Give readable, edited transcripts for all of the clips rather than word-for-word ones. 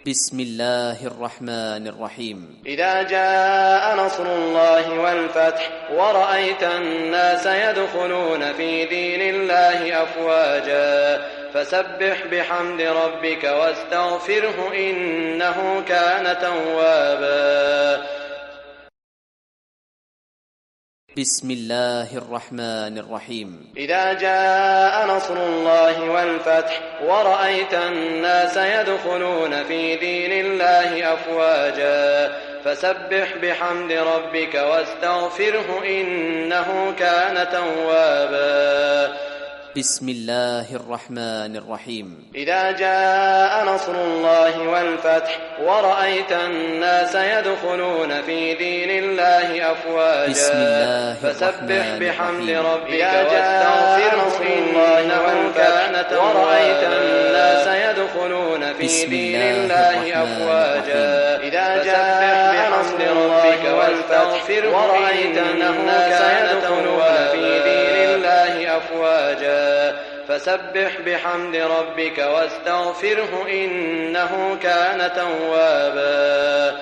بسم الله الرحمن الرحيم. إذا جاء نصر الله والفتح ورأيت الناس يدخلون في دين الله أفواجا فسبح بحمد ربك واستغفره إنه كان توابا. بسم الله الرحمن الرحيم. إذا جاء نصر الله والفتح ورأيت الناس يدخلون في دين الله أفواجا فسبح بحمد ربك واستغفره إنه كان توابا. بسم الله الرحمن الرحيم. إذا جاء نصر الله والفتح ورأيت الناس يدخلون في دين الله أفواجا فسبح بحمد ربك واستغفره إنه كان توابا. ورأيت الناس يدخلون في دين الله أفواجا إذا جاء نصر ربك واستغفره ورأيت الناس يدخلون في دين الله أفواجا فسبح بحمد ربك واستغفره إنه كان توابا.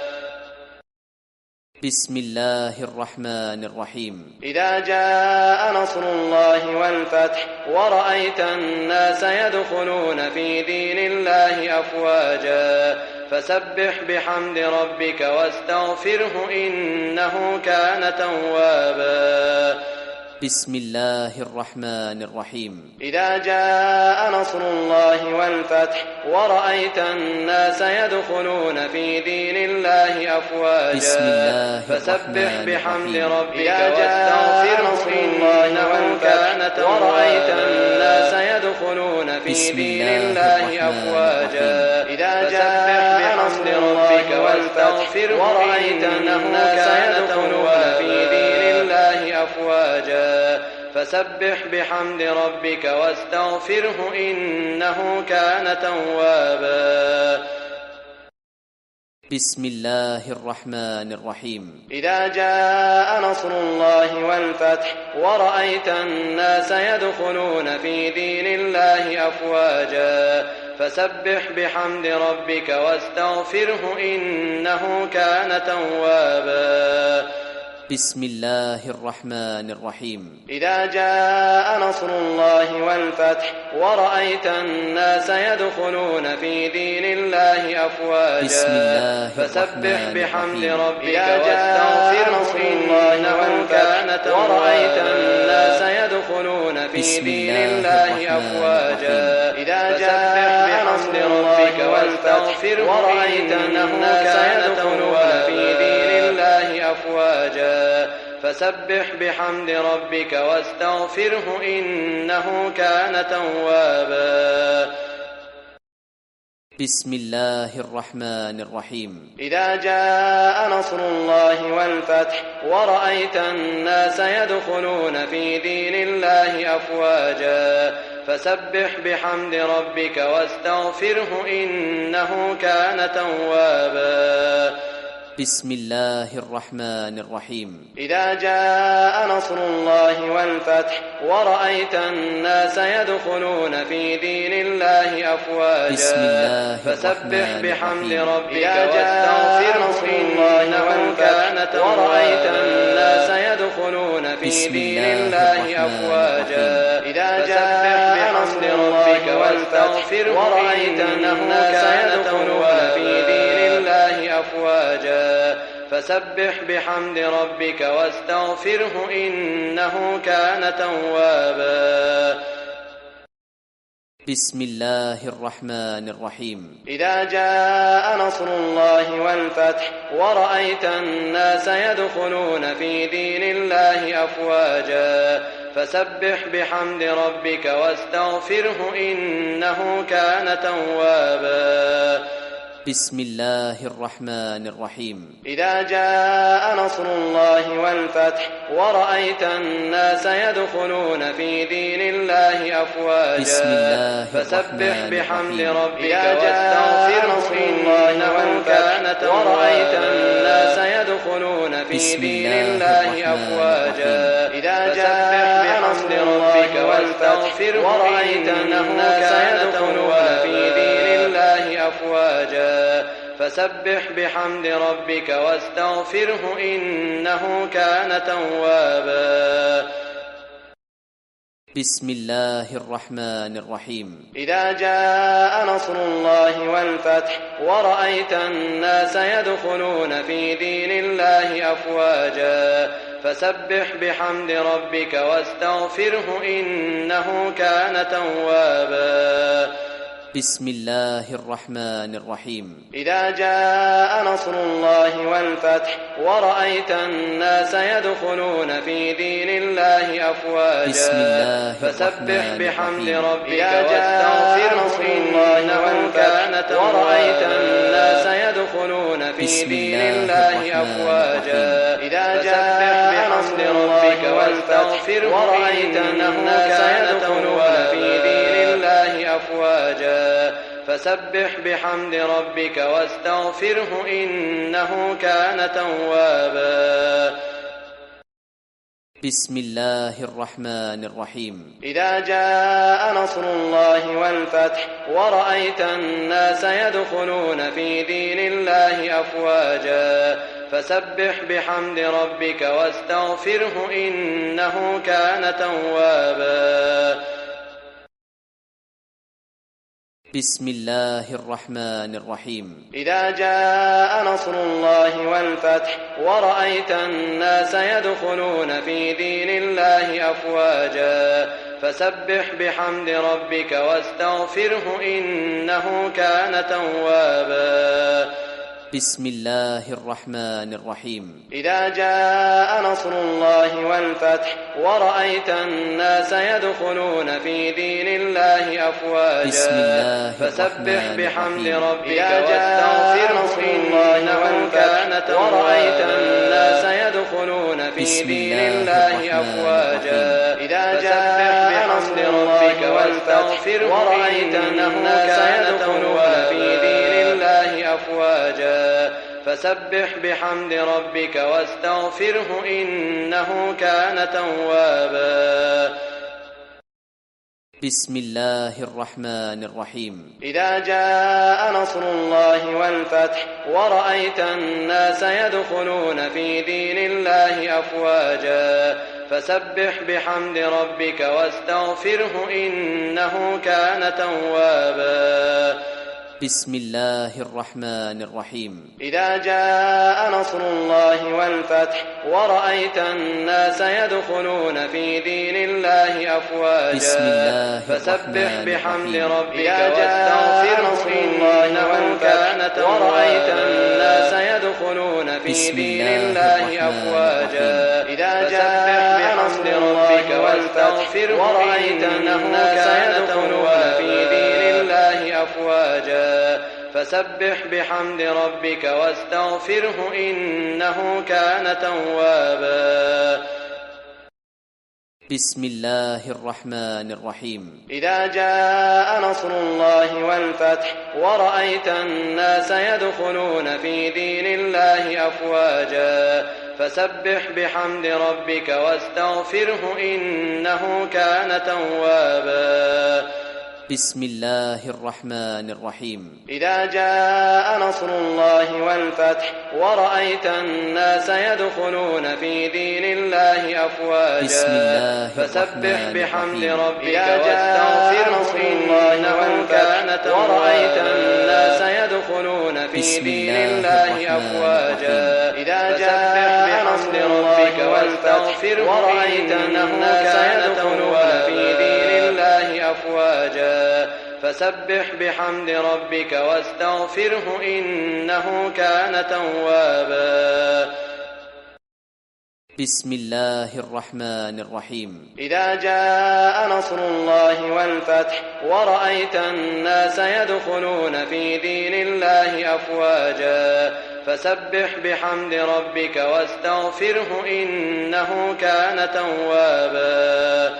بسم الله الرحمن الرحيم. إذا جاء نصر الله والفتح ورأيت الناس يدخلون في دين الله أفواجا فسبح بحمد ربك واستغفره إنه كان توابا. بسم الله الرحمن الرحيم. إذا جاء نصر الله والفتح ورأيت الناس يدخلون في دين الله أفواجا فسبح بحمد ربك واستغفره إنه كان توابا. ورأيت الناس يدخلون في دين الله أفواجا إذا جاء نصر ربك واستغفره ورأيت الناس يدخلون في دين الله أفواجا فسبح بحمد ربك واستغفره إنه كان توابا. بسم الله الرحمن الرحيم. إذا جاء نصر الله والفتح ورأيت الناس يدخلون في دين الله أفواجا فسبح بحمد ربك واستغفره إنه كان توابا. بسم الله الرحمن الرحيم. إذا جاء نصر الله والفتح ورأيت الناس يدخلون في دين الله أفواجا فسبح بحمد ربك واستغفره إنه كان توابا. ورأيت الناس يدخلون في دين الله أفواجا إذا جاء نصر ربك واستغفره ورأيت الناس يدخلون في دين الله أفواجا فسبح بحمد ربك واستغفره إنه كان توابا. بسم الله الرحمن الرحيم. إذا جاء نصر الله والفتح ورأيت الناس يدخلون في دين الله أفواجا فسبح بحمد ربك واستغفره إنه كان توابا. بسم الله الرحمن الرحيم. إذا جاء نصر الله والفتح ورأيت الناس يدخلون في دين الله أفواجا فسبح بحمد ربك واستغفره إنه كان توابا. ورأيت الناس يدخلون في دين الله أفواجا إذا جاء نصر ربك واستغفره ورأيت الناس يدخلون في دين الله أفواجا فسبح بحمد ربك واستغفره إنه كان توابا. بسم الله الرحمن الرحيم. إذا جاء نصر الله والفتح ورأيت الناس يدخلون في دين الله أفواجا فسبح بحمد ربك واستغفره إنه كان توابا. بسم الله الرحمن الرحيم. إذا جاء نصر الله والفتح ورأيت الناس يدخلون في دين الله أفواجا فسبح بحمد ربك واستغفره إنه كان توابا. ورأيت الناس يدخلون في دين الله أفواجا إذا جاء نصر ربك واستغفره ورأيت الناس يدخلون في دين الله أفواجا فسبح بحمد ربك واستغفره إنه كان توابا. بسم الله الرحمن الرحيم. إذا جاء نصر الله والفتح ورأيت الناس يدخلون في دين الله أفواجا فسبح بحمد ربك واستغفره إنه كان توابا. بسم الله الرحمن الرحيم. إذا جاء نصر الله والفتح ورأيت الناس يدخلون في دين الله أفواجا بسم الله فسبح بحمد ربك واستغفره إنه كان توابا. ورأيت الناس يدخلون في دين الله أفواجا إذا جاء نصر ربك واستغفره ورأيت الناس يدخلون في دين الله أفواجا فسبح بحمد ربك واستغفره إنه كان توابا. بسم الله الرحمن الرحيم. إذا جاء نصر الله والفتح ورأيت الناس يدخلون في دين الله أفواجا فسبح بحمد ربك واستغفره إنه كان توابا. بسم الله الرحمن الرحيم. إذا جاء نصر الله والفتح ورأيت الناس يدخلون في دين الله أفواجا فسبح بحمد ربك واستغفره إنه كان توابا. بسم الله الرحمن الرحيم. إذا جاء نصر الله والفتح ورأيت الناس يدخلون في دين الله أفواجا بسم الله فسبح بحمد ربك واستغفره إنه كان توابا. ورأيت الناس يدخلون في دين الله أفواجا إذا جاء نصر ربك واستغفره ورأيت الناس يدخلون في دين الله أفواجا فسبح بحمد ربك واستغفره إنه كان توابا. بسم الله الرحمن الرحيم. إذا جاء نصر الله والفتح ورأيت الناس يدخلون في دين الله أفواجا فسبح بحمد ربك واستغفره إنه كان توابا. بسم الله الرحمن الرحيم. إذا جاء نصر الله والفتح ورأيت الناس يدخلون في دين الله أفواجا بسم الله فسبح بحمد ربك واستغفره إنه كان توابا. ورأيت الناس يدخلون في دين الله أفواجا إذا جاء نصر ربك واستغفره ورأيت الناس يدخلون في دين الله أفواجا فسبح بحمد ربك واستغفره إنه كان توابا. بسم الله الرحمن الرحيم. إذا جاء نصر الله والفتح ورأيت الناس يدخلون في دين الله أفواجا فسبح بحمد ربك واستغفره إنه كان توابا. بسم الله الرحمن الرحيم. إذا جاء نصر الله والفتح ورأيت الناس يدخلون في دين الله أفواجا بسم الله فسبح بحمد ربك واستغفره إنه كان توابا. ورأيت الناس يدخلون في دين الله أفواجا إذا جاء نصر ربك واستغفره ورأيت الناس يدخلون في دين الله أفواجا فسبح بحمد ربك واستغفره إنه كان توابا. بسم الله الرحمن الرحيم. إذا جاء نصر الله والفتح ورأيت الناس يدخلون في دين الله أفواجا فسبح بحمد ربك واستغفره إنه كان توابا.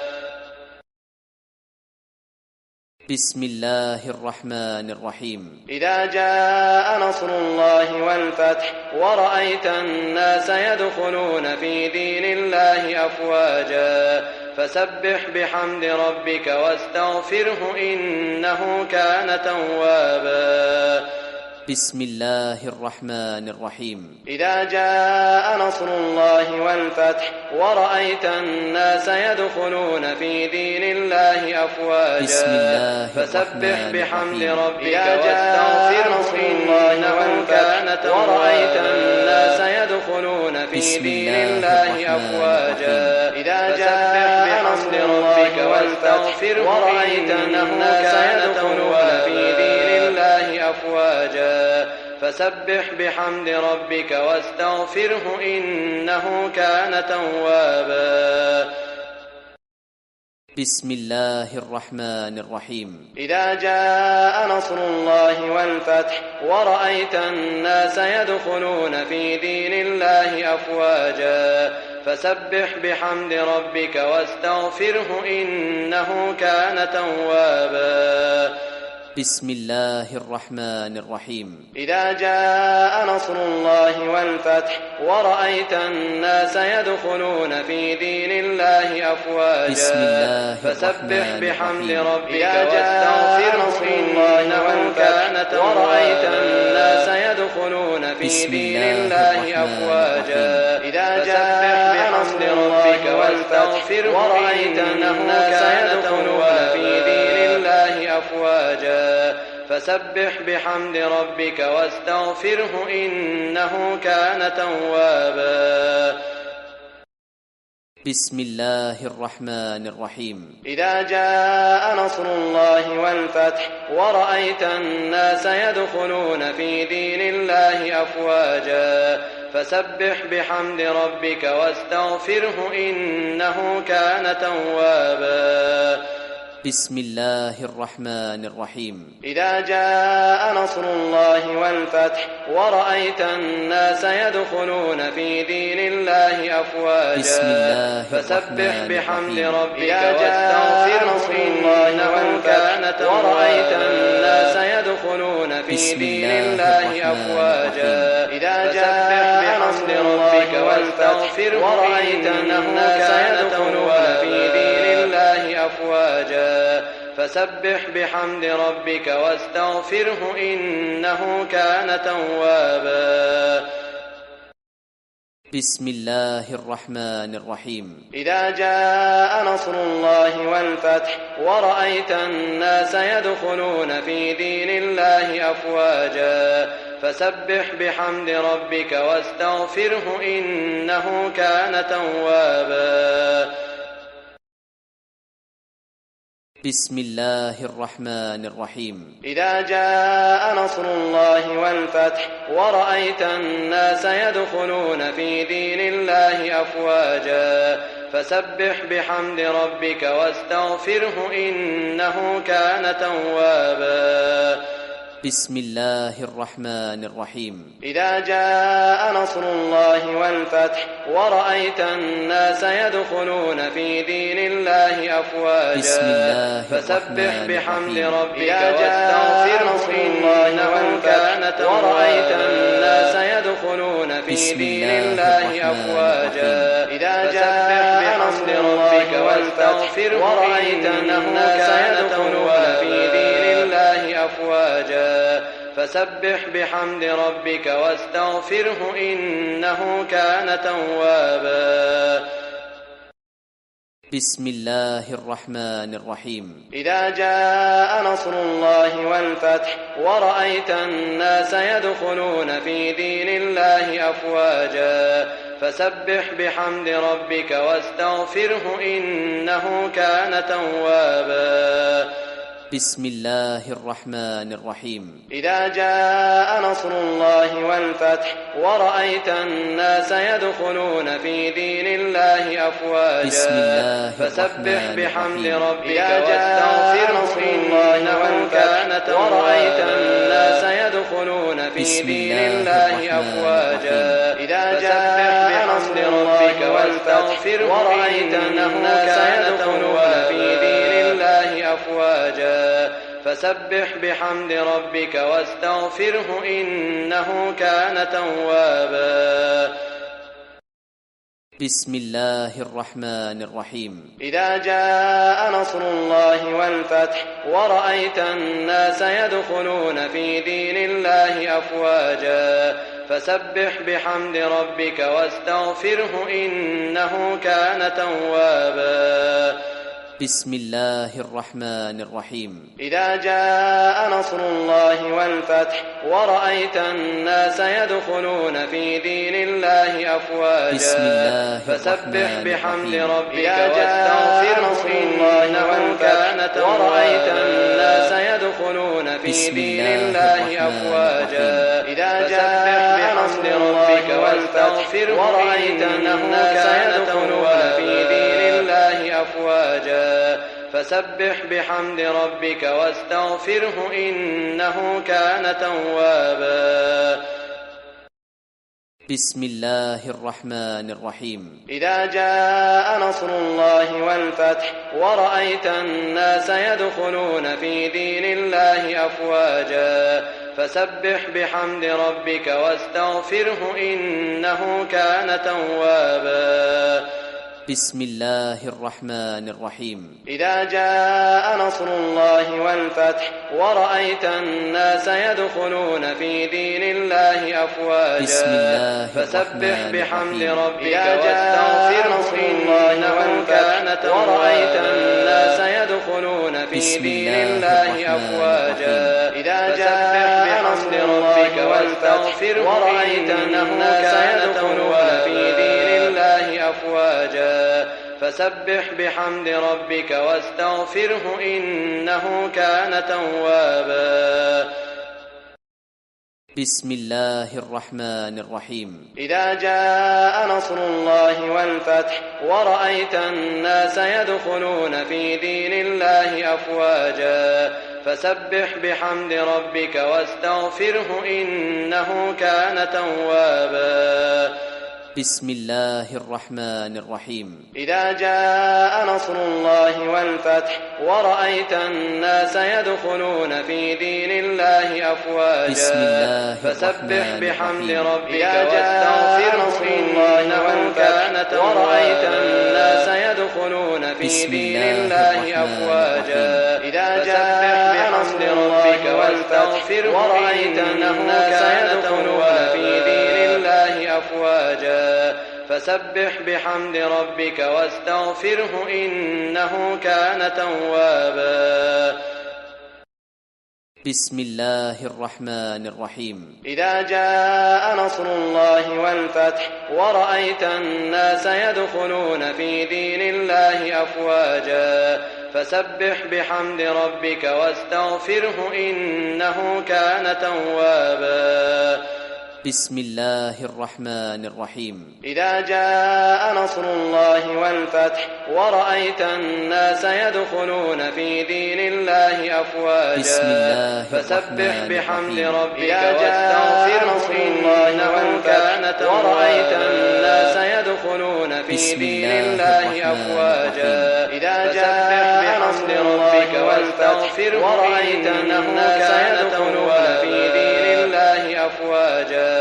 بسم الله الرحمن الرحيم. إذا جاء نصر الله والفتح ورأيت الناس يدخلون في دين الله أفواجا فسبح بحمد ربك واستغفره إنه كان توابا. بسم الله الرحمن الرحيم. إذا جاء نصر الله والفتح ورأيت الناس يدخلون في دين الله أفواجا بسم الله فسبح الرحمن بحمد الرحيم. ربك واستغفره إنه كان توابا ورأيت الناس يدخلون في بسم دين الله الله الرحمن أفواجا الرحيم. إذا جاء نصر ربك واستغفره ورأيت الناس يدخلون في دين الله أفواجا فسبح بحمد ربك واستغفره إنه كان توابا. بسم الله الرحمن الرحيم. إذا جاء نصر الله والفتح ورأيت الناس يدخلون في دين الله أفواجا فسبح بحمد ربك واستغفره إنه كان توابا. بسم الله الرحمن الرحيم. إذا جاء نصر الله والفتح ورأيت الناس يدخلون في دين الله أفواجا بسم الله فسبح الرحمن بحمد الرحيم. ربك واستغفره إنه كان توابا. ورأيت الناس يدخلون في بسم دين الله الله الرحمن أفواجا الرحيم. إذا جاء نصر ربك واستغفره ورأيت الناس يدخلون في دين الله أفواجا فسبح بحمد ربك واستغفره إنه كان توابا. بسم الله الرحمن الرحيم. إذا جاء نصر الله والفتح ورأيت الناس يدخلون في دين الله أفواجا فسبح بحمد ربك واستغفره إنه كان توابا. بسم الله الرحمن الرحيم. إذا جاء نصر الله والفتح ورأيت الناس يدخلون في دين الله أفواجا بسم الله فسبح الرحمن بحمد الرحيم. ربك واستغفره إنه كان توابا. ورأيت الناس يدخلون في بسم دين الله الله الرحمن أفواجا الرحيم. إذا جاء نصر ربك واستغفره ورأيت الناس يدخلون في دين الله أفواجا فسبح بحمد ربك واستغفره إنه كان توابا. بسم الله الرحمن الرحيم. إذا جاء نصر الله والفتح ورأيت الناس يدخلون في دين الله أفواجا فسبح بحمد ربك واستغفره إنه كان توابا. بسم الله الرحمن الرحيم. إذا جاء نصر الله والفتح ورأيت الناس يدخلون في دين الله أفواجا فسبح بحمد ربك واستغفره إنه كان توابا. بسم الله الرحمن الرحيم. إذا جاء نصر الله والفتح ورأيت الناس يدخلون في دين الله أفواجا بسم الله فسبح الرحمن بحمد الرحيم. ربك واستغفره إنه كان توابا. ورأيت الناس يدخلون في بسم دين الله الله الرحمن أفواجا الرحيم. إذا جاء نصر ربك واستغفره ورأيت الناس يدخلون في دين الله أفواجا فسبح بحمد ربك واستغفره إنه كان توابا. بسم الله الرحمن الرحيم. إذا جاء نصر الله والفتح ورأيت الناس يدخلون في دين الله أفواجا فسبح بحمد ربك واستغفره إنه كان توابا. بسم الله الرحمن الرحيم. إذا جاء نصر الله والفتح ورأيت الناس يدخلون في دين الله أفواجا بسم الله فسبح الرحمن بحمد الرحيم. ربك واستغفره إنه كان توابا. ورأيت الناس يدخلون في بسم دين الله الله الرحمن أفواجا الرحيم. إذا جاء نصر ربك واستغفره ورأيت الناس يدخلون في دين الله أفواجا فسبح بحمد ربك واستغفره إنه كان توابا. بسم الله الرحمن الرحيم. إذا جاء نصر الله والفتح ورأيت الناس يدخلون في دين الله أفواجا فسبح بحمد ربك واستغفره إنه كان توابا. بسم الله الرحمن الرحيم. إذا جاء نصر الله والفتح ورأيت الناس يدخلون في دين الله أفواجا بسم الله فسبح بحمد الرحمن ربك واستغفره إنه كان توابا. ورأيت الناس يدخلون في دين الله أفواجا إذا جاء نصر ربك والفتح ورأيت الناس يدخلون في دين الله أفواجا فسبح بحمد ربك واستغفره إنه كان توابا. بسم الله الرحمن الرحيم. إذا جاء نصر الله والفتح ورأيت الناس يدخلون في دين الله أفواجا فسبح بحمد ربك واستغفره إنه كان توابا. بسم الله الرحمن الرحيم. إذا جاء نصر الله والفتح ورأيت الناس يدخلون في دين الله أفواجا بسم الله فسبح الرحمن بحمد الرحيم. ربك واستغفره إنه كان توابا. ورأيت الناس يدخلون في بسم دين الله الله الرحمن أفواجا الرحيم. إذا جاء نصر ربك واستغفره ورأيت الناس يدخلون في دين الله أفواجا فسبح بحمد ربك واستغفره إنه كان توابا. بسم الله الرحمن الرحيم. إذا جاء نصر الله والفتح ورأيت الناس يدخلون في دين الله أفواجا فسبح بحمد ربك واستغفره إنه كان توابا. بسم الله الرحمن الرحيم. إذا جاء نصر الله والفتح ورأيت الناس يدخلون في دين الله أفواجا بسم الله فسبح الرحمن بحمد الرحيم. ربك واستغفره إنه كان توابا. ورأيت الناس يدخلون في بسم دين الله الله الرحمن أفواجا الرحيم. إذا جاء نصر ربك واستغفره ورأيت الناس يدخلون في دين الله أفواجا فسبح بحمد ربك واستغفره إنه كان توابا. بسم الله الرحمن الرحيم. إذا جاء نصر الله والفتح ورأيت الناس يدخلون في دين الله أفواجا فسبح بحمد ربك واستغفره إنه كان توابا. بسم الله الرحمن الرحيم. إذا جاء نصر الله والفتح ورأيت الناس يدخلون في دين الله أفواجا بسم الله فسبح الرحمن بحمد الرحيم. ربك واستغفره إنه كان توابا. ورأيت الناس يدخلون في بسم دين الله الله الرحمن أفواجا الرحيم. إذا جاء نصر ربك واستغفره ورأيت الناس يدخلون في دين الله أفواجا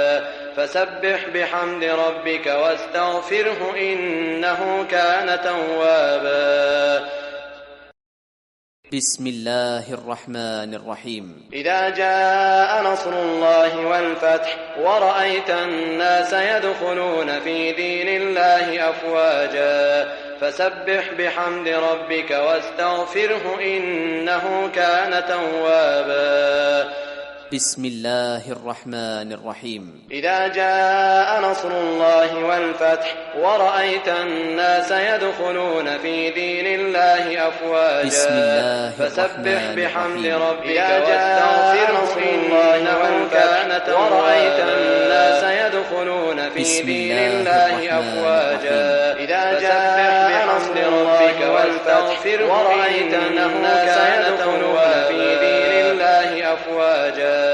فسبح بحمد ربك واستغفره إنه كان توابا. بسم الله الرحمن الرحيم. إذا جاء نصر الله والفتح ورأيت الناس يدخلون في دين الله أفواجا فسبح بحمد ربك واستغفره إنه كان توابا. بسم الله الرحمن الرحيم. إذا جاء نصر الله والفتح ورأيت الناس يدخلون في دين الله أفواجا بسم الله فسبح الرحمن بحمد الرحيم. ربك واستغفره إنه كان توابا. ورأيت الناس يدخلون في بسم دين الله الله الرحمن أفواجا الرحيم. إذا جاء نصر ربك واستغفره ورأيت الناس يدخلون في دين الله أفواجا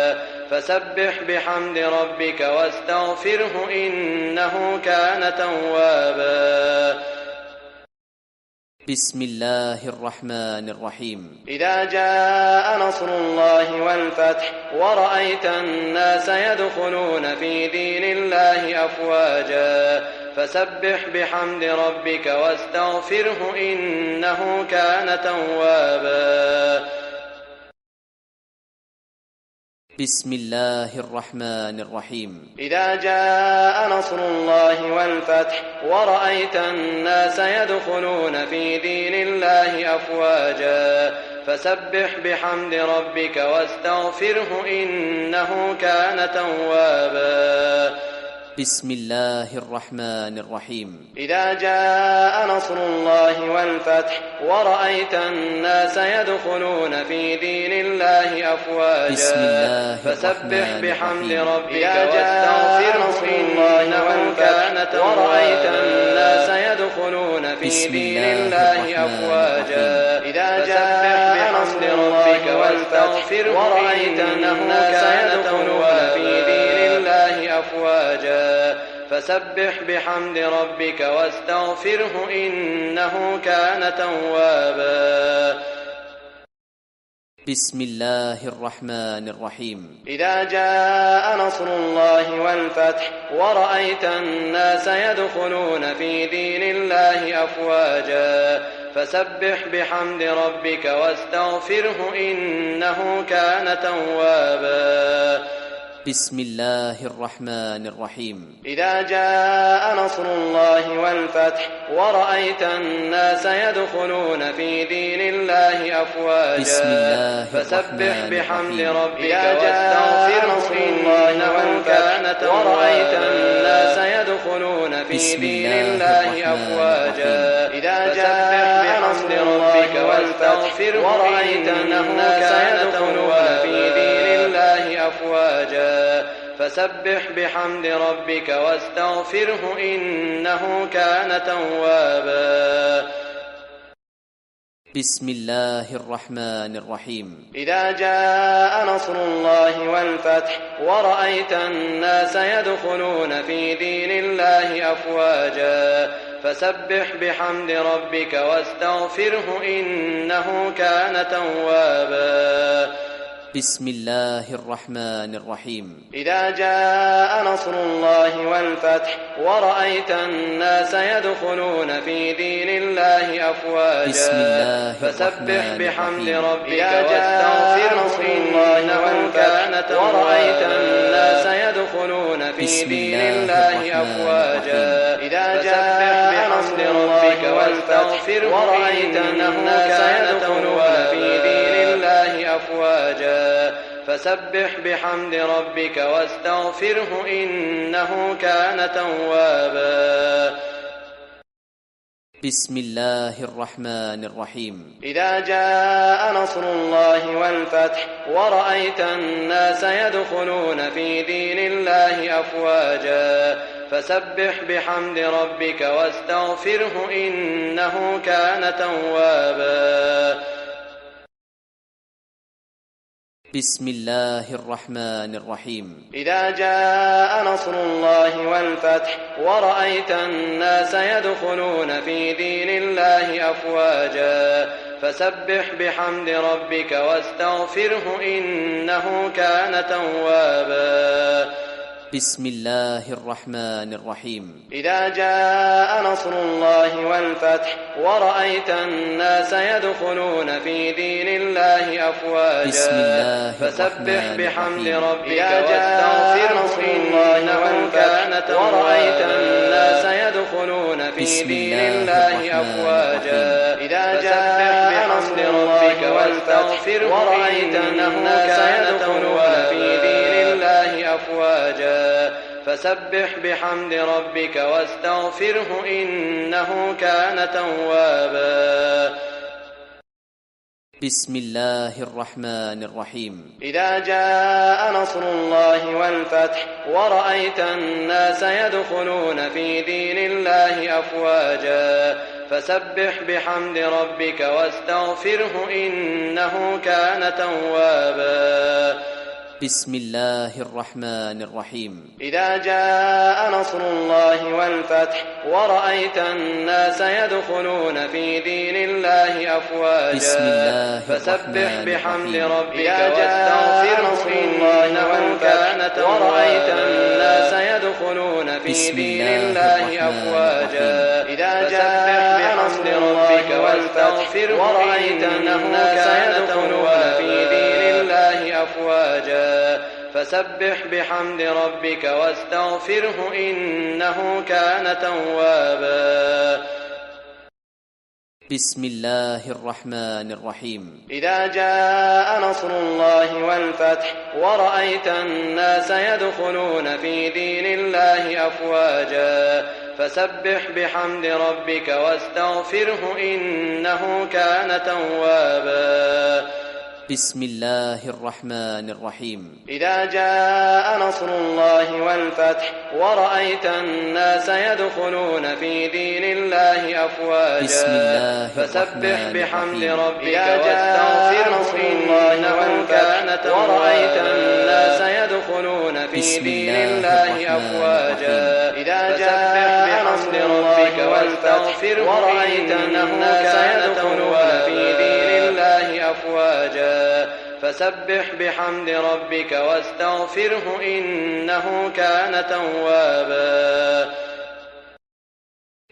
فسبح بحمد ربك واستغفره إنه كان توابا. بسم الله الرحمن الرحيم. إذا جاء نصر الله والفتح ورأيت الناس يدخلون في دين الله أفواجا فسبح بحمد ربك واستغفره إنه كان توابا. بسم الله الرحمن الرحيم. إذا جاء نصر الله والفتح ورأيت الناس يدخلون في دين الله أفواجا فسبح بحمد ربك واستغفره إنه كان توابا. بسم الله الرحمن الرحيم. إذا جاء نصر الله والفتح ورأيت الناس يدخلون في دين الله أفواجا بسم الله فسبح بحمد ربك واستغفره إنه كان توابا. ورأيت الناس يدخلون في دين الله أفواجا إذا جاء نصر ربك واستغفره ورأيت الناس يدخلون في دين الله أفواجا فسبح بحمد ربك واستغفره إنه كان توابا. بسم الله الرحمن الرحيم. إذا جاء نصر الله والفتح ورأيت الناس يدخلون في دين الله أفواجا فسبح بحمد ربك واستغفره إنه كان توابا. بسم الله الرحمن الرحيم. إذا جاء نصر الله والفتح ورأيت الناس يدخلون في دين الله أفواجا بسم الله فسبح بحمد ربك واستغفره إنه كان توابا. ورأيت الناس يدخلون في دين الله أفواجا إذا جاء نصر ربك والفتح ورأيت الناس يدخلون في دين الله أفواجا فسبح بحمد ربك واستغفره إنه كان توابا. بسم الله الرحمن الرحيم. إذا جاء نصر الله والفتح ورأيت الناس يدخلون في دين الله أفواجا فسبح بحمد ربك واستغفره إنه كان توابا. بسم الله الرحمن الرحيم. إذا جاء نصر الله والفتح ورأيت الناس يدخلون في دين الله أفواجا بسم الله فسبح بحمد ربك واستغفره إنه كان توابا. ورأيت الناس يدخلون في دين الله أفواجا إذا جاء نصر ربك والفتح ورأيت الناس يدخلون في دين الله أفواجا فسبح بحمد ربك واستغفره إنه كان توابا. بسم الله الرحمن الرحيم. إذا جاء نصر الله والفتح ورأيت الناس يدخلون في دين الله أفواجا فسبح بحمد ربك واستغفره إنه كان توابا. بسم الله الرحمن الرحيم. إذا جاء نصر الله والفتح ورأيت الناس يدخلون في دين الله أفواجا فسبح بحمد ربك واستغفره إنه كان توابا. بسم الله الرحمن الرحيم. إذا جاء نصر الله والفتح ورأيت الناس يدخلون في دين الله أفواجا بسم الله فسبح بحمد ربك واستغفره إنه كان توابا. ورأيت الناس يدخلون في دين الله أفواجا إذا جاء نصر ربك واستغفره ورأيت الناس يدخلون في دين الله أفواجا فسبح بحمد ربك واستغفره إنه كان توابا. بسم الله الرحمن الرحيم. إذا جاء نصر الله والفتح ورأيت الناس يدخلون في دين الله أفواجا فسبح بحمد ربك واستغفره إنه كان توابا. بسم الله الرحمن الرحيم. إذا جاء نصر الله والفتح ورأيت الناس يدخلون في دين الله أفواجا بسم الله فسبح بحمد ربك واستغفره إنه كان توابا. ورأيت الناس يدخلون في في دين الله أفواجا إذا جاء نصر الله والفتح ورأيت الناس يدخلون في دين الله أفواجا فسبح بحمد ربك واستغفره إنه كان توابا. بسم الله الرحمن الرحيم. إذا جاء نصر الله والفتح ورأيت الناس يدخلون في دين الله أفواجا فسبح بحمد ربك واستغفره إنه كان توابا. بسم الله الرحمن الرحيم. إذا جاء نصر الله والفتح ورأيت الناس يدخلون في دين الله أفواجا بسم الله فسبح بحمد ربك واستغفره إنه ورأيت الناس يدخلون في دين الله أفواجا إذا جاء نصر ربك واستغفره ورأيت الناس يدخلون في دين الله أفواجا فسبح بحمد ربك واستغفره إنه كان توابا.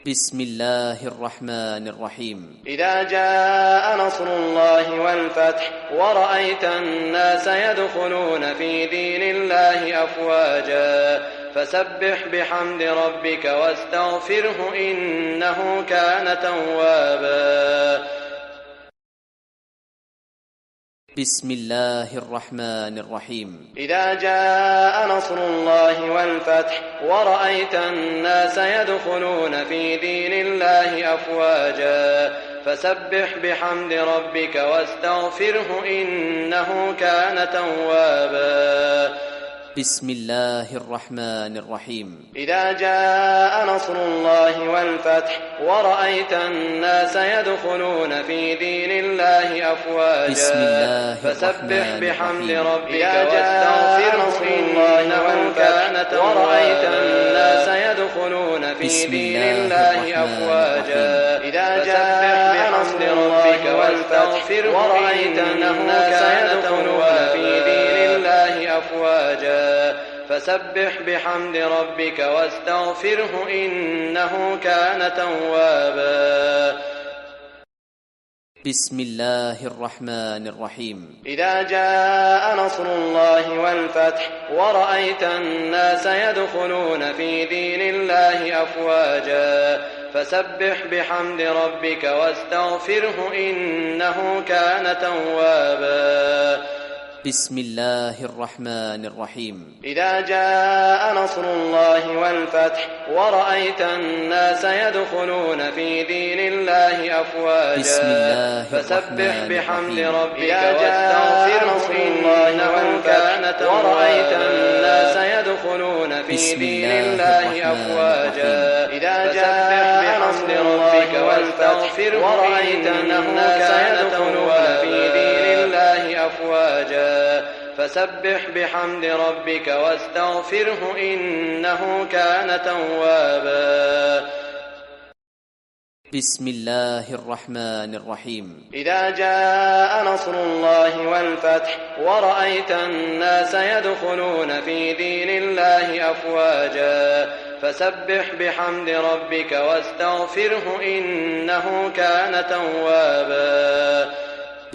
بسم الله الرحمن الرحيم. إذا جاء نصر الله والفتح ورأيت الناس يدخلون في دين الله أفواجا فسبح بحمد ربك واستغفره إنه كان توابا. بسم الله الرحمن الرحيم. إذا جاء نصر الله والفتح ورأيت الناس يدخلون في دين الله أفواجا فسبح بحمد ربك واستغفره إنه كان توابا. بسم الله الرحمن الرحيم. إذا جاء نصر الله والفتح ورأيت الناس يدخلون في دين الله أفواجا بسم الله فسبح بحمد ربك واستغفره إنه كان توابا. ورأيت الناس يدخلون في دين الله أفواجا إذا جاء نصر ربك والفتح ورأيت الناس يدخلون في دين الله أفواجا فسبح بحمد ربك واستغفره إنه كان توابا. بسم الله الرحمن الرحيم. إذا جاء نصر الله والفتح ورأيت الناس يدخلون في دين الله أفواجا فسبح بحمد ربك واستغفره إنه كان توابا. بسم الله الرحمن الرحيم. إذا جاء نصر الله والفتح ورأيت الناس يدخلون في دين الله أفواجا بسم الله فسبح بحمد ربك واستغفره إنه كان توابا. ورأيت الناس يدخلون في دين الله أفواجا إذا جاء نصر ربك واستغفره ورأيت الناس يدخلون في دين الله أفواجا فسبح بحمد ربك واستغفره إنه كان توابا. بسم الله الرحمن الرحيم. إذا جاء نصر الله والفتح ورأيت الناس يدخلون في دين الله أفواجا فسبح بحمد ربك واستغفره إنه كان توابا.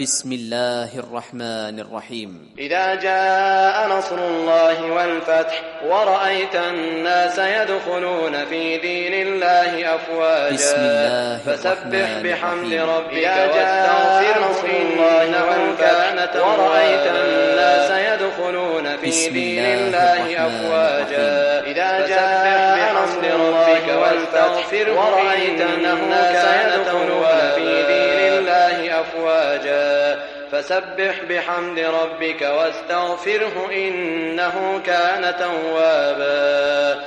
بسم الله الرحمن الرحيم. إذا جاء نصر الله والفتح ورأيت الناس يدخلون في دين الله أفواجا بسم الله فسبح بحمد ربك واستغفره إنه كان توابا. ورأيت الناس يدخلون في دين الله أفواجا إذا جاء نصر ربك واستغفره ورأيت الناس يدخلون في دين الله أفواجا فسبح بحمد ربك واستغفره إنه كان توابا.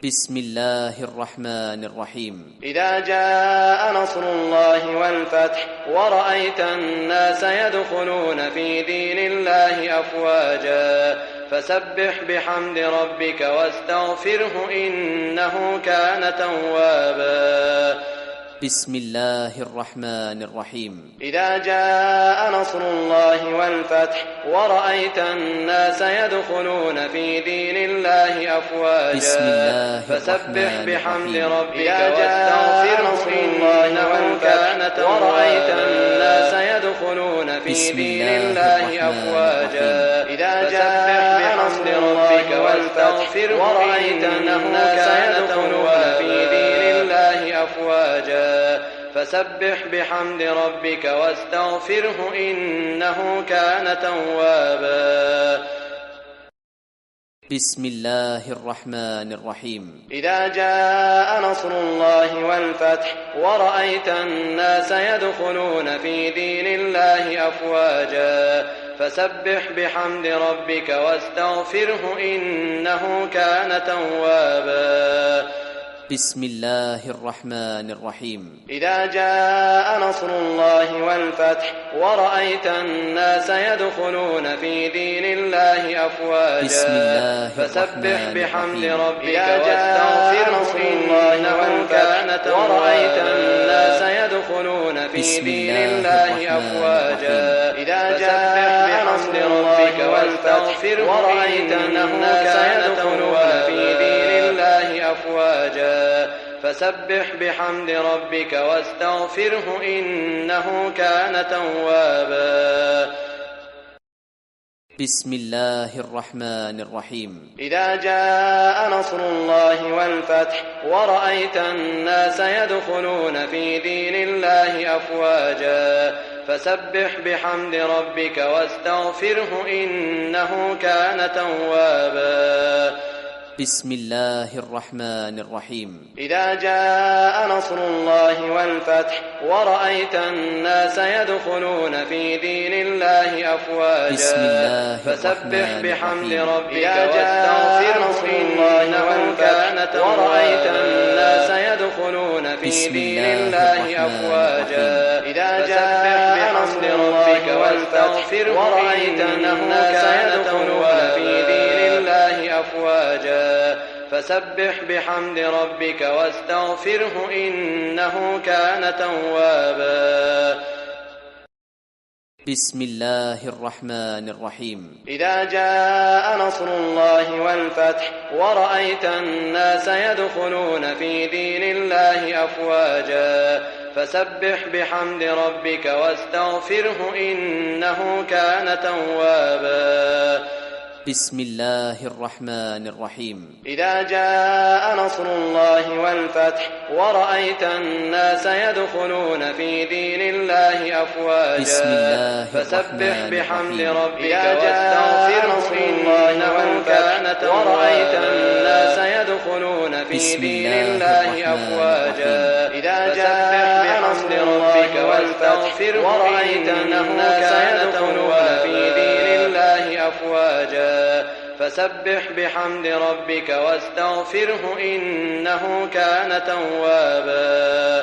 بسم الله الرحمن الرحيم. إذا جاء نصر الله والفتح ورأيت الناس يدخلون في دين الله أفواجا فسبح بحمد ربك واستغفره إنه كان توابا. بسم الله الرحمن الرحيم. إذا جاء نصر الله والفتح ورأيت الناس يدخلون في دين الله الله أفواجا بسم الله فسبح الرحمن بحمد الرحيم. ربك واستغفره إنه كان توابا ورأيت الناس يدخلون في بسم دين الله الله الرحمن أفواجا الرحيم. إذا جاء بحمد ربك واستغفره ورأيت الناس يدخلون في دين الله أفواجا فسبح بحمد ربك واستغفره إنه كان توابا بسم الله الرحمن الرحيم. إذا جاء نصر الله والفتح ورأيت الناس يدخلون في دين الله أفواجا فسبح بحمد ربك واستغفره إنه كان توابا بسم الله الرحمن الرحيم. إذا جاء نصر الله والفتح ورأيت الناس يدخلون في دين الله أفواجا بسم الله فسبح الرحمن بحمد الرحيم. ربك واستغفره إنه كان توابا ورأيت الناس يدخلون في بسم دين الله الله الرحمن أفواجا الرحيم. إذا جاء نصر ربك واستغفره ورأيت الناس يدخلون في دين الله أفواجا فسبح بحمد ربك واستغفره إنه كان توابا بسم الله الرحمن الرحيم. إذا جاء نصر الله والفتح ورأيت الناس يدخلون في دين الله أفواجا فسبح بحمد ربك واستغفره إنه كان توابا بسم الله الرحمن الرحيم. إذا جاء نصر الله والفتح ورأيت الناس يدخلون في دين الله أفواجا بسم الله فسبح الرحمن بحمد الرحيم. ربك واستغفره إنه كان توابا ورأيت الناس يدخلون في بسم دين الله الله الرحمن أفواجا الرحيم. إذا جاء نصر ربك واستغفره ورأيت الناس يدخلون في دين الله أفواجا فسبح بحمد ربك واستغفره إنه كان توابا بسم الله الرحمن الرحيم. إذا جاء نصر الله والفتح ورأيت الناس يدخلون في دين الله أفواجا فسبح بحمد ربك واستغفره إنه كان توابا بسم الله الرحمن الرحيم. إذا جاء نصر الله والفتح ورأيت الناس يدخلون في دين الله أفواجا بسم الله فسبح الرحمن بحمد الرحيم. ربك واستغفره إنه كان توابا ورأيت الناس يدخلون في بسم دين الله الله الرحمن أفواجا الرحيم. إذا جاء نصر ربك واستغفره ورأيت الناس يدخلون في دين الله أفواجا فسبح بحمد ربك واستغفره إنه كان توابا